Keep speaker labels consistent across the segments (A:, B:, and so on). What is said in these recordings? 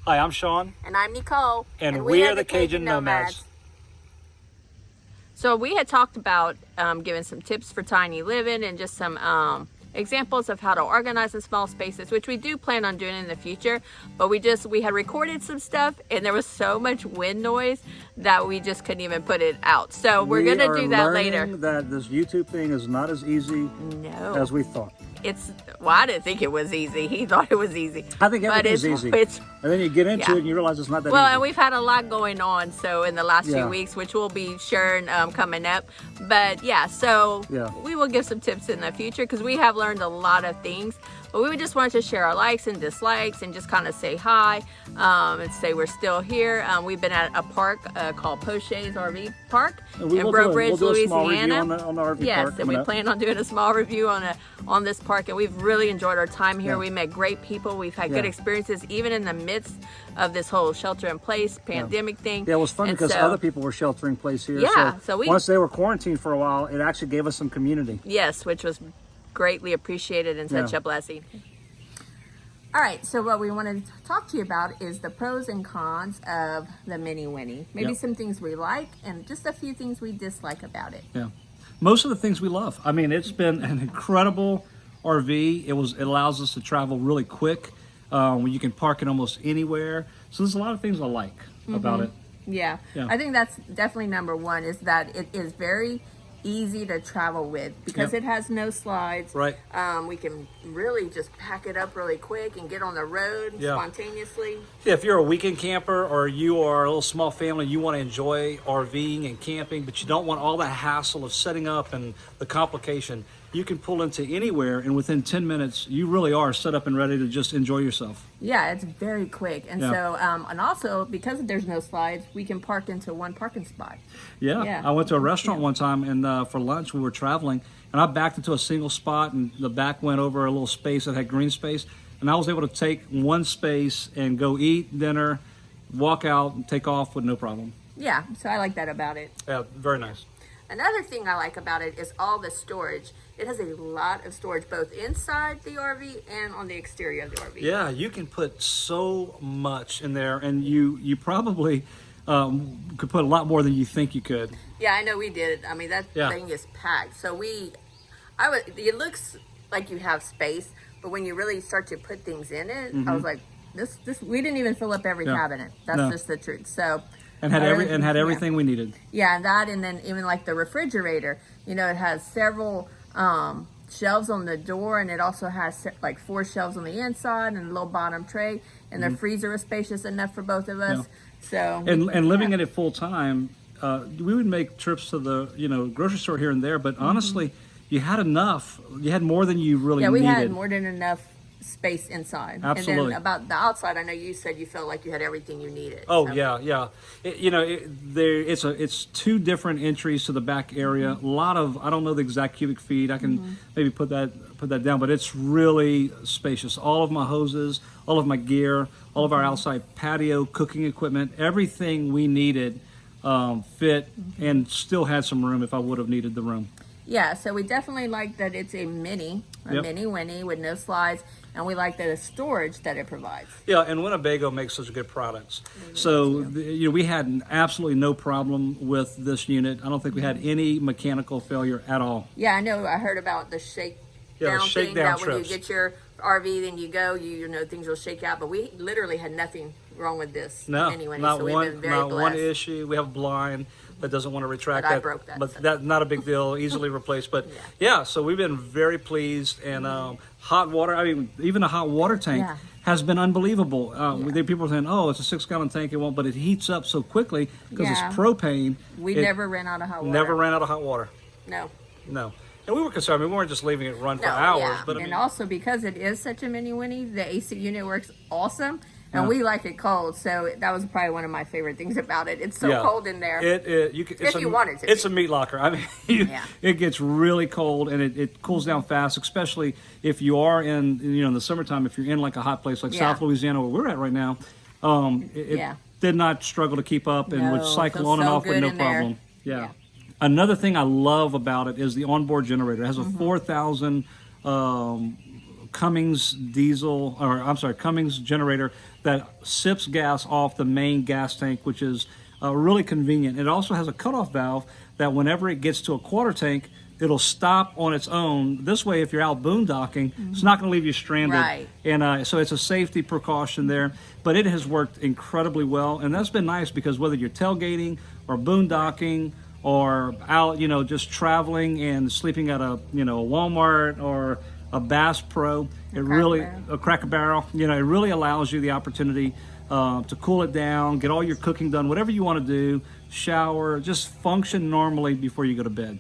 A: Hi, I'm Sean.
B: And I'm Nicole.
A: And we are the Cajun Nomads.
B: So we had talked about giving some tips for tiny living and just some examples of how to organize in small spaces, which we do plan on doing in the future. But we had recorded some stuff and there was so much wind noise that we just couldn't even put it out. So we're going to do that later.
A: That this YouTube thing is not as easy as we thought.
B: Well, I didn't think it was easy. He thought it was easy.
A: I think everything's easy. And then you get into it and you realize it's not that easy.
B: Well, and we've had a lot going on in the last few weeks, which we'll be sharing coming up. But we will give some tips in the future because we have learned a lot of things. But we just wanted to share our likes and dislikes and just kind of say hi and say we're still here. We've been at a park called PROSE RV Park in Breaux Bridge, Louisiana.
A: On the RV
B: yes,
A: park
B: and we plan on doing a small review on this park. And we've really enjoyed our time here. We met great people. We've had good experiences, even in the midst of this whole shelter-in-place pandemic thing.
A: Yeah, it was funny because other people were sheltering in place here.
B: Yeah,
A: so once they were quarantined for a while, it actually gave us some community.
B: Yes, which was greatly appreciated and such a blessing. All right, so what we wanted to talk to you about is the pros and cons of the Minnie Winnie. Maybe some things we like and just a few things we dislike about it.
A: Yeah, most of the things we love. I mean, it's been an incredible RV. It allows us to travel really quick. You can park it almost anywhere. So there's a lot of things I like about it.
B: Yeah, I think that's definitely number one, is that it is very easy to travel with because it has no slides.
A: Right.
B: We can really just pack it up really quick and get on the road spontaneously.
A: Yeah, if you're a weekend camper or you are a little small family, you want to enjoy RVing and camping, but you don't want all the hassle of setting up and the complication, you can pull into anywhere and within 10 minutes, you really are set up and ready to just enjoy yourself.
B: Yeah, it's very quick. And so, and also because there's no slides, we can park into one parking spot.
A: Yeah. I went to a restaurant one time and for lunch we were traveling and I backed into a single spot and the back went over a little space that had green space. And I was able to take one space and go eat dinner, walk out and take off with no problem.
B: Yeah, so I like that about it.
A: Yeah, very nice.
B: Another thing I like about it is all the storage. It has a lot of storage both inside the RV and on the exterior of the RV.
A: Yeah, you can put so much in there and you probably could put a lot more than you think you could.
B: Yeah, I know we did. I mean, that thing is packed. So it looks like you have space, but when you really start to put things in it, I was like, this we didn't even fill up every cabinet. That's just the truth. So
A: and had everything we needed.
B: Yeah, and then even like the refrigerator, it has several shelves on the door, and it also has like 4 shelves on the inside and a little bottom tray, and the freezer is spacious enough for both of us. So
A: and living in it full time, we would make trips to the grocery store here and there, but honestly, you had enough. You had more than you really needed.
B: Yeah, we had more than enough space inside.
A: Absolutely.
B: And then about the outside, I know you said you felt like you had everything you needed.
A: Oh, so. Yeah. It's 2 different entries to the back area. A lot of, I don't know the exact cubic feet. I can maybe put that down, but it's really spacious. All of my hoses, all of my gear, all of our outside patio, cooking equipment, everything we needed fit and still had some room if I would have needed the room.
B: Yeah, so we definitely like that it's a Minnie Winnie with no slides, and we like the storage that it provides.
A: Yeah, and Winnebago makes such good products. So we had absolutely no problem with this unit. I don't think we had any mechanical failure at all.
B: Yeah, I know. I heard about the shakedown thing, that when you get your RV, then you go, things will shake out. But we literally had nothing wrong with this.
A: No,
B: anyway,
A: not
B: so we've been very blessed.
A: One issue. We have a blind that doesn't want to retract that.
B: I broke that.
A: But that's not a big deal, easily replaced. But so we've been very pleased. And hot water, I mean, even a hot water tank has been unbelievable. People are saying, oh, it's a 6-gallon tank, it won't, but it heats up so quickly because it's propane.
B: We never ran out of hot water.
A: Never ran out of hot water.
B: No.
A: And we were concerned. I mean, we weren't just leaving it run for hours. But
B: and also because it is such a Minnie Winnie, the AC unit works awesome. And we like it cold, so that was probably one of my favorite things about it. It's so cold in there.
A: If you wanted to. It's a meat locker. I mean, it gets really cold and it cools down fast, especially if you are in the summertime. If you're in like a hot place like South Louisiana, where we're at right now, it did not struggle to keep up and would cycle on and off with no problem. Yeah. Another thing I love about it is the onboard generator. It has a 4,000 Cummins Cummins generator that sips gas off the main gas tank, which is really convenient. It also has a cutoff valve that whenever it gets to a quarter tank, it'll stop on its own. This way, if you're out boondocking, it's not going to leave you stranded.
B: Right.
A: And so it's a safety precaution there. But it has worked incredibly well, and that's been nice because whether you're tailgating or boondocking or out, just traveling and sleeping at a Walmart or a Bass Pro, a Cracker Barrel, it really allows you the opportunity to cool it down, get all your cooking done, whatever you want to do, shower, just function normally before you go to bed.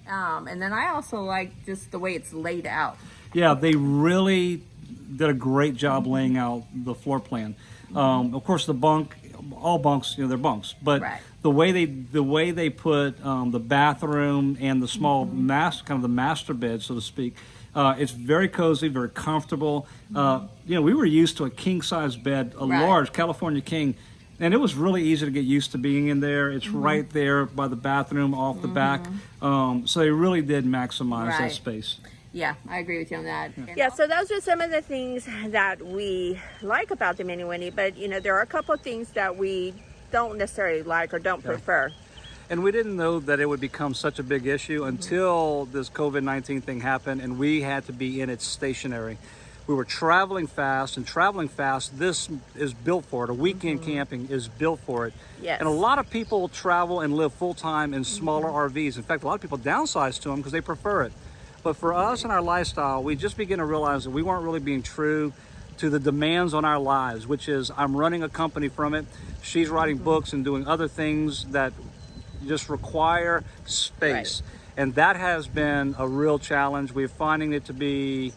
B: And then I also like just the way it's laid out.
A: Yeah, they really did a great job laying out the floor plan. Of course, all bunks, they're bunks, but the way they put the bathroom and the small kind of the master bed, so to speak, it's very cozy, very comfortable. We were used to a king size bed, a large California king. And it was really easy to get used to being in there. It's right there by the bathroom, off the back. So they really did maximize that space.
B: Yeah, I agree with you on that. Yeah, so those are some of the things that we like about the Minnie Winnie. But, there are a couple of things that we don't necessarily like or don't prefer.
A: And we didn't know that it would become such a big issue until this COVID-19 thing happened and we had to be in it stationary. We were traveling fast, and traveling fast, this is built for it. A weekend camping is built for it.
B: Yes.
A: And a lot of people travel and live full-time in smaller RVs. In fact, a lot of people downsize to them because they prefer it. But for us and our lifestyle, we just begin to realize that we weren't really being true to the demands on our lives, which is I'm running a company from it. She's writing books and doing other things that just require space. And that has been a real challenge. We're finding it to be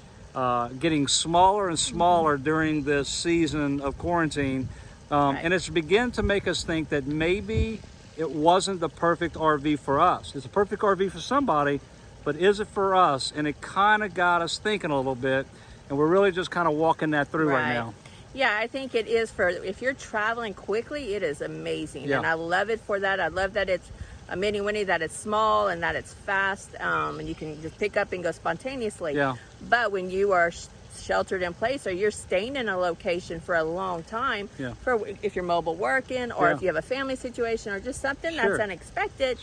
A: getting smaller and smaller during this season of quarantine. And it's begun to make us think that maybe it wasn't the perfect RV for us. It's a perfect RV for somebody, but is it for us? And it kind of got us thinking a little bit, and we're really just kind of walking that through right now.
B: Yeah, I think it is if you're traveling quickly, it is amazing. And I love it for that. I love that it's a Minnie Winnie, that it's small and that it's fast, and you can just pick up and go spontaneously. Yeah. But when you are sheltered in place or you're staying in a location for a long time, for if you're mobile working or if you have a family situation or just something that's unexpected,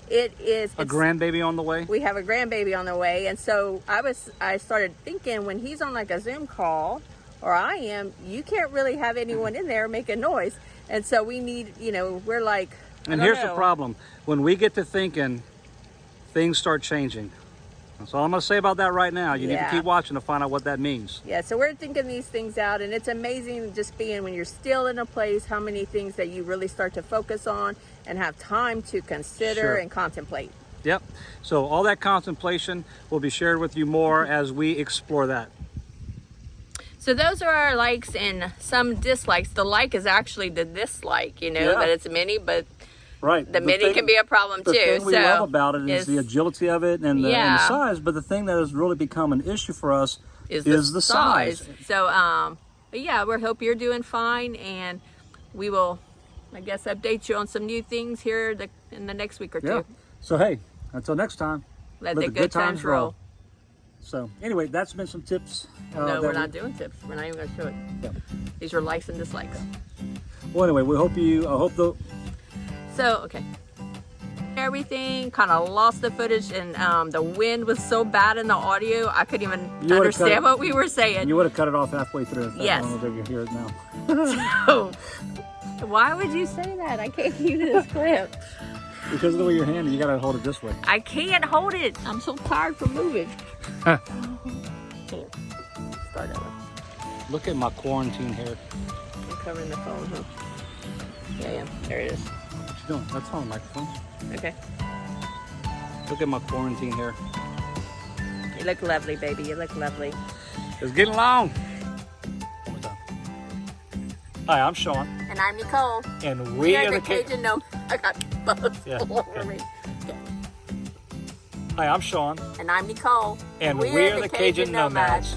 B: it is
A: a grandbaby on the way.
B: We have a grandbaby on the way, and so I started thinking when he's on like a Zoom call or I am, you can't really have anyone in there making noise, and so we need, we're like.
A: And here's the problem. When we get to thinking, things start changing. That's all I'm going to say about that right now. You need to keep watching to find out what that means.
B: Yeah, so we're thinking these things out, and it's amazing just being when you're still in a place, how many things that you really start to focus on and have time to consider and contemplate.
A: Yep. So all that contemplation will be shared with you more as we explore that.
B: So those are our likes and some dislikes. The like is actually the dislike, that it's a Mini, but the Mini can be a problem too.
A: The thing we love about it is the agility of it and the size, but the thing that has really become an issue for us is the size.
B: So, but yeah, we hope you're doing fine, and we will, I guess, update you on some new things here in the next week or two.
A: So hey, until next time,
B: let the good times roll.
A: So anyway, that's been some tips.
B: No, we're not doing tips. We're not even going to show it. Yeah. These are likes and dislikes.
A: Well, anyway, we hope
B: So, okay. Everything kind of lost the footage, and the wind was so bad in the audio, I couldn't even understand what we were saying.
A: You would have cut it off halfway through.
B: Yes.
A: I don't know if you hear it now.
B: So, why would you say that? I can't use this clip.
A: Because of the way you're handling, you got to hold it this way.
B: I can't hold it. I'm so tired from moving. Here, start over.
A: Look at my quarantine hair.
B: I'm covering the phone, huh? Yeah, there it is.
A: What you doing? That's on the microphone.
B: Okay.
A: Look at my quarantine hair.
B: You look lovely, baby. You look lovely.
A: It's getting long. One more time. Hi, I'm Sean.
B: And I'm Nicole.
A: And we are the
B: Cajun Nomads. I got both all over me.
A: Hi, I'm Sean.
B: And I'm Nicole.
A: And we are the Cajun Nomads.